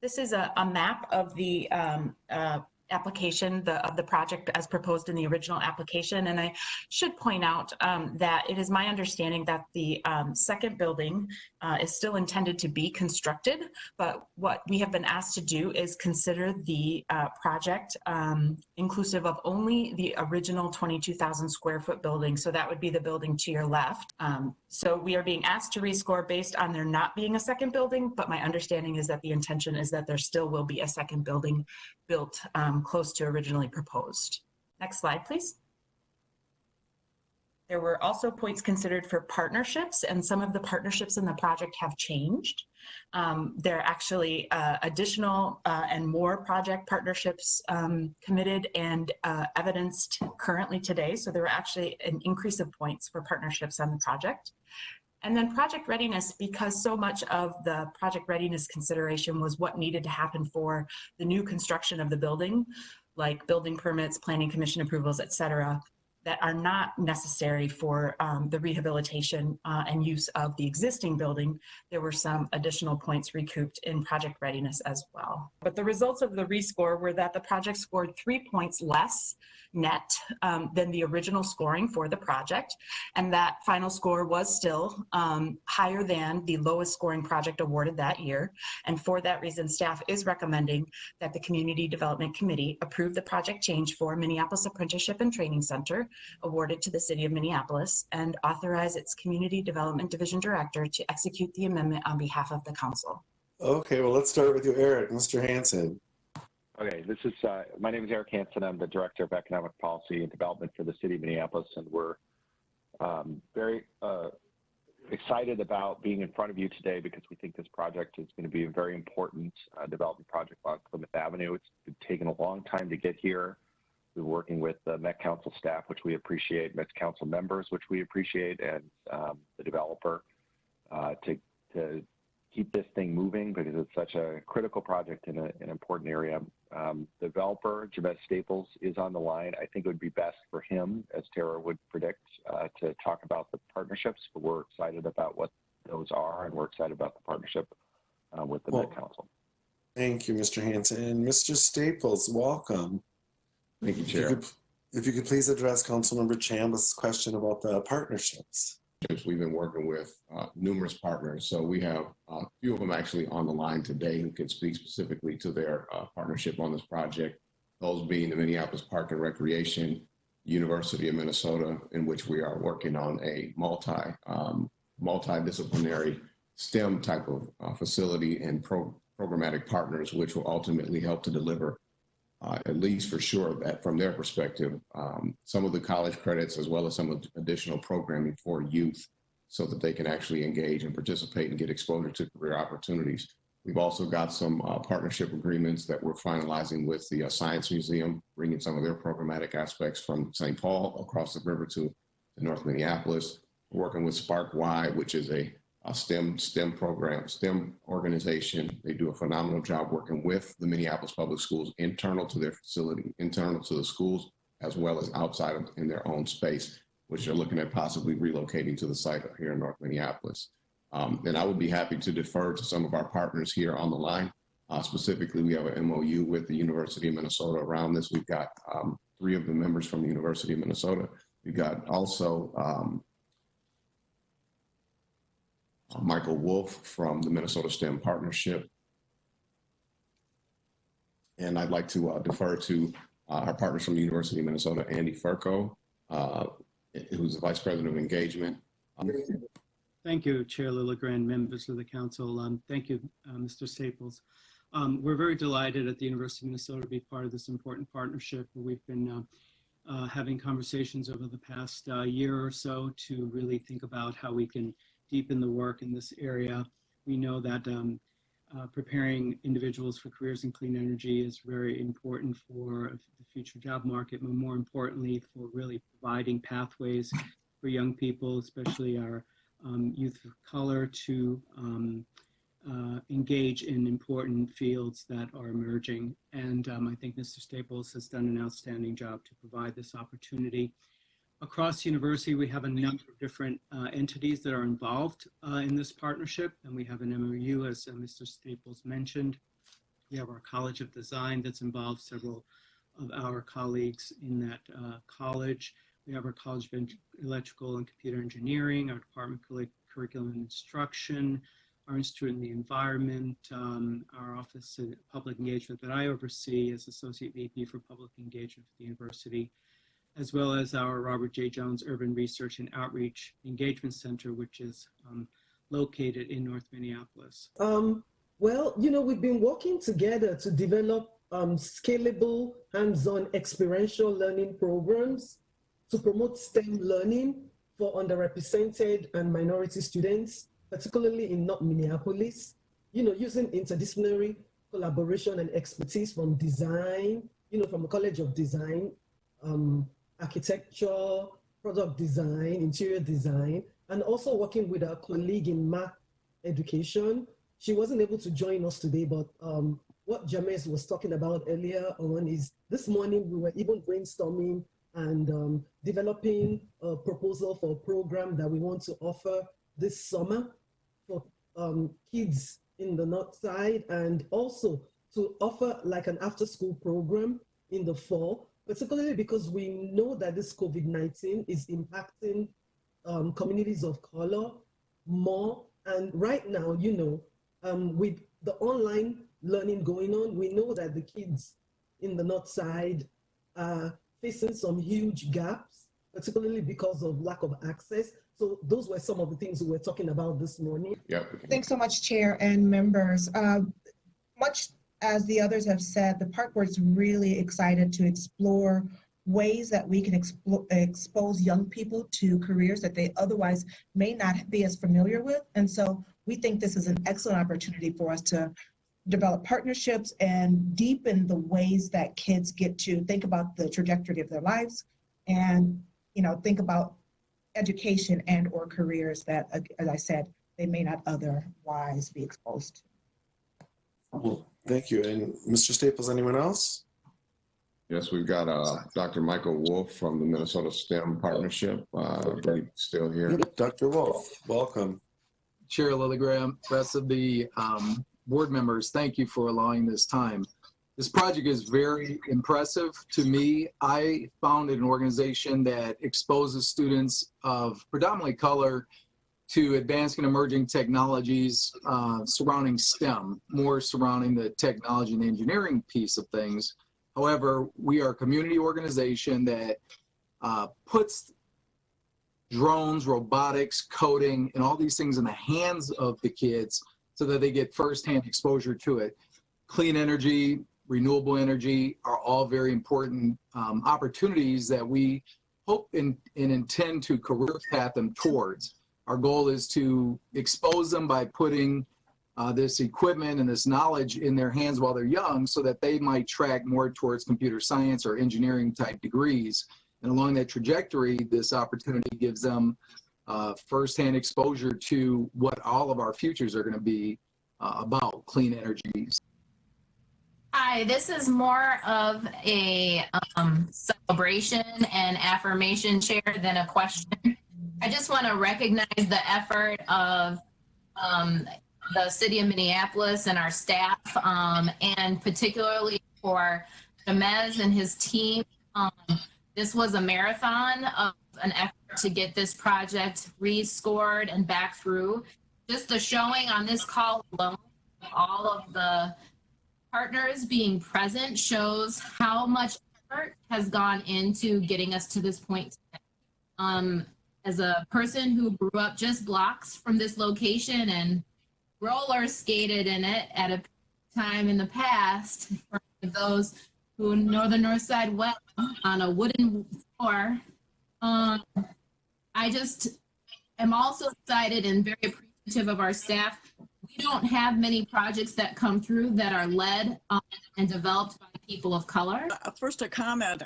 This is a map of the application of the project as proposed in the original application. And I should point out that it is my understanding that the second building is still intended to be constructed, but what we have been asked to do is consider the project inclusive of only the original 22,000 square foot building. So that would be the building to your left. So we are being asked to rescore based on there not being a second building, but my understanding is that the intention is that there still will be a second building built close to originally proposed. Next slide, please. There were also points considered for partnerships, and some of the partnerships in the project have changed. There are actually additional and more project partnerships committed and evidenced currently today. So there were actually an increase of points for partnerships on the project. And then project readiness, because so much of the project readiness consideration was what needed to happen for the new construction of the building, like building permits, planning commission approvals, et cetera, that are not necessary for the rehabilitation and use of the existing building. There were some additional points recouped in project readiness as well. But the results of the rescore were that the project scored 3 points less net than the original scoring for the project. And that final score was still higher than the lowest scoring project awarded that year. And for that reason, staff is recommending that the Community Development Committee approve the project change for Minneapolis Apprenticeship and Training Center awarded to the City of Minneapolis and authorize its Community Development Division Director to execute the amendment on behalf of the Council. Okay, well, let's start with you, Eric. Mr. Hansen. Okay, this is my name is Eric Hansen. I'm the Director of Economic Policy and Development for the City of Minneapolis, and we're very excited about being in front of you today because we think this project is going to be a very important development project on Plymouth Avenue. It's been taking a long time to get here. We're working with the Met Council staff, which we appreciate, Met Council members, which we appreciate, and the developer to keep this thing moving because it's such a critical project in an important area. The developer, James Staples, is on the line. I think it would be best for him, as Tara would predict, to talk about the partnerships, but we're excited about what those are, and we're excited about the partnership with the Met Council. Thank you, Mr. Hansen. Mr. Staples, welcome. Thank you, Chair. If you could please address Councilmember Chambliss' question about the partnerships. We've been working with numerous partners, so we have a few of them actually on the line today who can speak specifically to their partnership on this project. Those being the Minneapolis Park and Recreation, University of Minnesota, in which we are working on a multidisciplinary STEM type of facility and programmatic partners, which will ultimately help to deliver at least for sure that from their perspective, some of the college credits as well as some additional programming for youth so that they can actually engage and participate and get exposure to career opportunities. We've also got some partnership agreements that we're finalizing with the Science Museum, bringing some of their programmatic aspects from St. Paul across the river to North Minneapolis. We're working with Spark Y, which is a STEM program, STEM organization. They do a phenomenal job working with the Minneapolis Public Schools, internal to their facility, internal to the schools, as well as outside of in their own space, which they're looking at possibly relocating to the site here in North Minneapolis. And I would be happy to defer to some of our partners here on the line. Specifically, we have an MOU with the University of Minnesota around this. We've got 3 of the members from the University of Minnesota. We've got also Michael Wolf from the Minnesota STEM Partnership. And I'd like to defer to our partners from the University of Minnesota, Andy Furco, who's the Vice President of Engagement. Thank you, Chair Lilligren, members of the Council. Thank you, Mr. Staples. We're very delighted at the University of Minnesota to be part of this important partnership. We've been having conversations over the past year or so to really think about how we can deepen the work in this area. We know that preparing individuals for careers in clean energy is very important for the future job market, but more importantly for really providing pathways for young people, especially our youth of color, to engage in important fields that are emerging. And I think Mr. Staples has done an outstanding job to provide this opportunity. Across the university, we have a number of different entities that are involved in this partnership, and we have an MOU, as Mr. Staples mentioned. We have our College of Design that's involved several of our colleagues in that college. We have our College of Electrical and Computer Engineering, our Department of Curriculum and Instruction, our Institute in the Environment, our Office of Public Engagement that I oversee as Associate VP for Public Engagement for the university, as well as our Robert J. Jones Urban Research and Outreach Engagement Center, which is located in North Minneapolis. Well, we've been working together to develop scalable, hands-on experiential learning programs to promote STEM learning for underrepresented and minority students, particularly in North Minneapolis, using interdisciplinary collaboration and expertise from design, from the College of Design, architecture, product design, interior design, and also working with our colleague in math education. She wasn't able to join us today, but what James was talking about earlier on is this morning we were even brainstorming and developing a proposal for a program that we want to offer this summer for kids in the North Side, and also to offer like an after-school program in the fall, particularly because we know that this COVID-19 is impacting communities of color more. And right now, with the online learning going on, we know that the kids in the North Side are facing some huge gaps, particularly because of lack of access. So those were some of the things we were talking about this morning. Yep. Thanks so much, Chair and members. Much as the others have said, the Park Board is really excited to explore ways that we can expose young people to careers that they otherwise may not be as familiar with. And so we think this is an excellent opportunity for us to develop partnerships and deepen the ways that kids get to think about the trajectory of their lives and, think about education and or careers that, as I said, they may not otherwise be exposed to. Well, thank you. And Mr. Staples, anyone else? Yes, we've got Dr. Michael Wolf from the Minnesota STEM Partnership. I believe still here. Yep, Dr. Wolf, welcome. Chair Lilligrand, rest of the board members, thank you for allowing this time. This project is very impressive to me. I founded an organization that exposes students of predominantly color to advanced and emerging technologies surrounding STEM, more surrounding the technology and engineering piece of things. However, we are a community organization that puts drones, robotics, coding, and all these things in the hands of the kids so that they get firsthand exposure to it. Clean energy, renewable energy are all very important opportunities that we hope and intend to career path them towards. Our goal is to expose them by putting this equipment and this knowledge in their hands while they're young so that they might track more towards computer science or engineering type degrees. And along that trajectory, this opportunity gives them firsthand exposure to what all of our futures are going to be about, clean energies. Hi, this is more of a celebration and affirmation, Chair, than a question. I just want to recognize the effort of the City of Minneapolis and our staff, and particularly for James and his team. This was a marathon of an effort to get this project rescored and back through. Just the showing on this call alone, all of the partners being present shows how much effort has gone into getting us to this point today. As a person who grew up just blocks from this location and roller skated in it at a time in the past, for those who know the North Side well, on a wooden floor, I just am also excited and very appreciative of our staff. We don't have many projects that come through that are led and developed by people of color. First, a comment.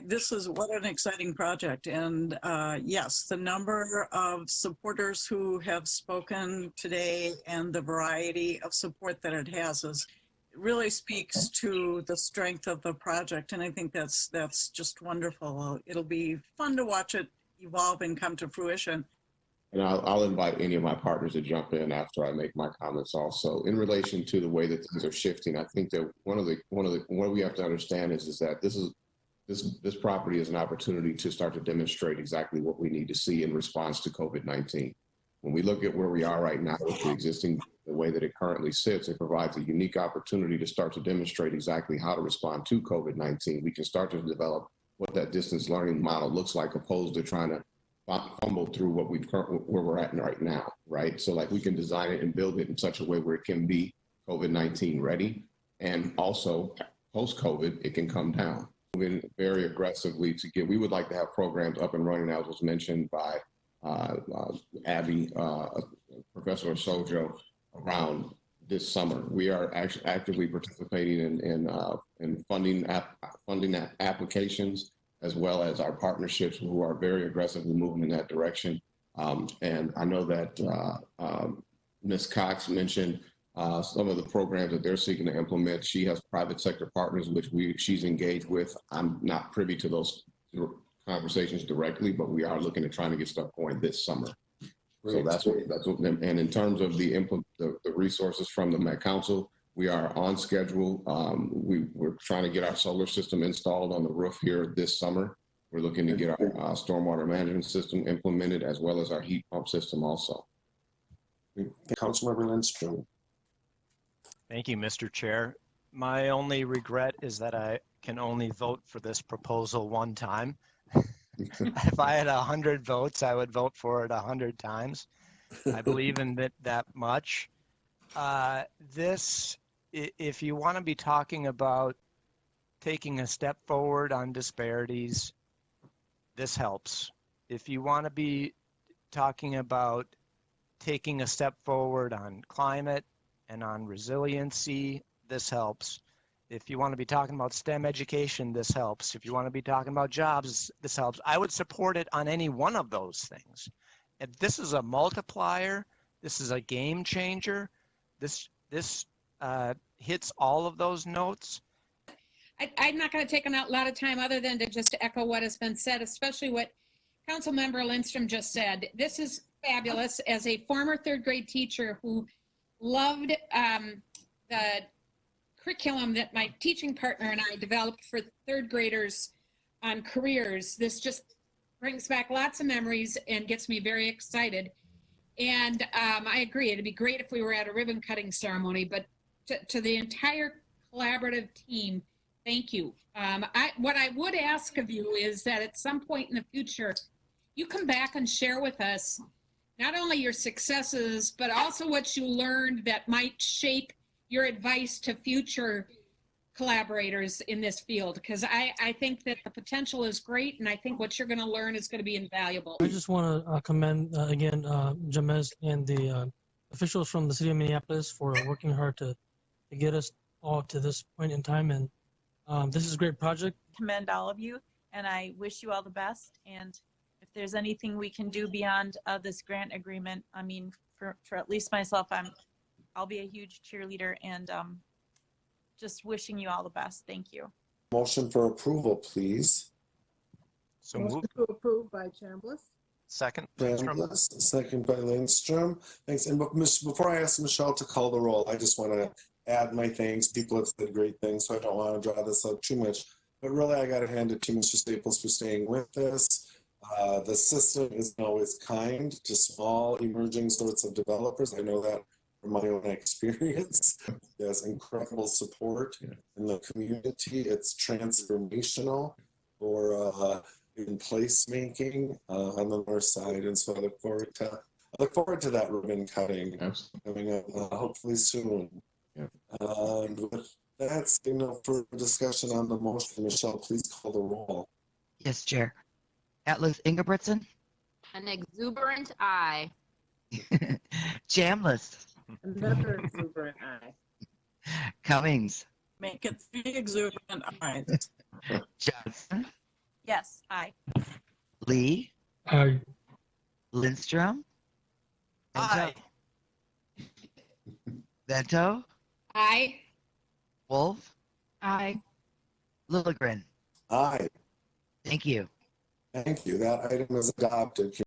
This is what an exciting project. And yes, the number of supporters who have spoken today and the variety of support that it has really speaks to the strength of the project. And I think that's just wonderful. It'll be fun to watch it evolve and come to fruition. And I'll invite any of my partners to jump in after I make my comments also. In relation to the way that things are shifting, I think that what we have to understand is that this property is an opportunity to start to demonstrate exactly what we need to see in response to COVID-19. When we look at where we are right now with the way that it currently sits, it provides a unique opportunity to start to demonstrate exactly how to respond to COVID-19. We can start to develop what that distance learning model looks like, opposed to trying to fumble through where we're at right now, right? So like we can design it and build it in such a way where it can be COVID-19 ready, and also post-COVID, it can come down. Moving very aggressively we would like to have programs up and running, as was mentioned by Abby, Professor Sojo, around this summer. We are actually actively participating in funding applications, as well as our partnerships who are very aggressively moving in that direction. And I know that Ms. Cox mentioned some of the programs that they're seeking to implement. She has private sector partners, which she's engaged with. I'm not privy to those conversations directly, but we are looking at trying to get stuff going this summer. So that's what, and in terms of the resources from the Met Council, we are on schedule. We're trying to get our solar system installed on the roof here this summer. We're looking to get our stormwater management system implemented, as well as our heat pump system also. Councilmember Lindstrom. Thank you, Mr. Chair. My only regret is that I can only vote for this proposal one time. If I had 100 votes, I would vote for it 100 times. I believe in it that much. If you want to be talking about taking a step forward on disparities, this helps. If you want to be talking about taking a step forward on climate and on resiliency, this helps. If you want to be talking about STEM education, this helps. If you want to be talking about jobs, this helps. I would support it on any one of those things. And this is a multiplier. This is a game changer. This hits all of those notes. I'm not going to take a lot of time other than to just echo what has been said, especially what Councilmember Lindstrom just said. This is fabulous. As a former third grade teacher who loved the curriculum that my teaching partner and I developed for third graders on careers, this just brings back lots of memories and gets me very excited. And I agree, it'd be great if we were at a ribbon cutting ceremony, but to the entire collaborative team, thank you. What I would ask of you is that at some point in the future, you come back and share with us not only your successes, but also what you learned that might shape your advice to future collaborators in this field, because I think that the potential is great, and I think what you're going to learn is going to be invaluable. I just want to commend again Jamez and the officials from the city of Minneapolis for working hard to get us all to this point in time, and this is a great project. Commend all of you, and I wish you all the best. And if there's anything we can do beyond this grant agreement, I mean, for at least myself, I'll be a huge cheerleader, and just wishing you all the best. Thank you. Motion for approval, please. So moved. To approve by Chambliss. Second. Chambliss, second by Lindstrom. Thanks. And before I ask Michelle to call the roll, I just want to add my thanks. People have said great things, so I don't want to draw this out too much. But really, I got to hand it to Mr. Staples for staying with this. The system isn't always kind to small, emerging sorts of developers. I know that from my own experience. There's incredible support in the community. It's transformational for in placemaking on the north side, and so I look forward to that ribbon cutting coming up hopefully soon. Yeah. And with that, for discussion on the motion, Michelle, please call the roll. Yes, Chair. Atlas Ingebrigtsen. An exuberant aye. Chambliss. Another exuberant aye. Cummings. Make it 3 exuberant ayes. Johnson. Yes, aye. Lee. Aye. Lindstrom. Aye. Bento. Aye. Wolf. Aye. Lilligren. Aye. Thank you. Thank you. That item is adopted.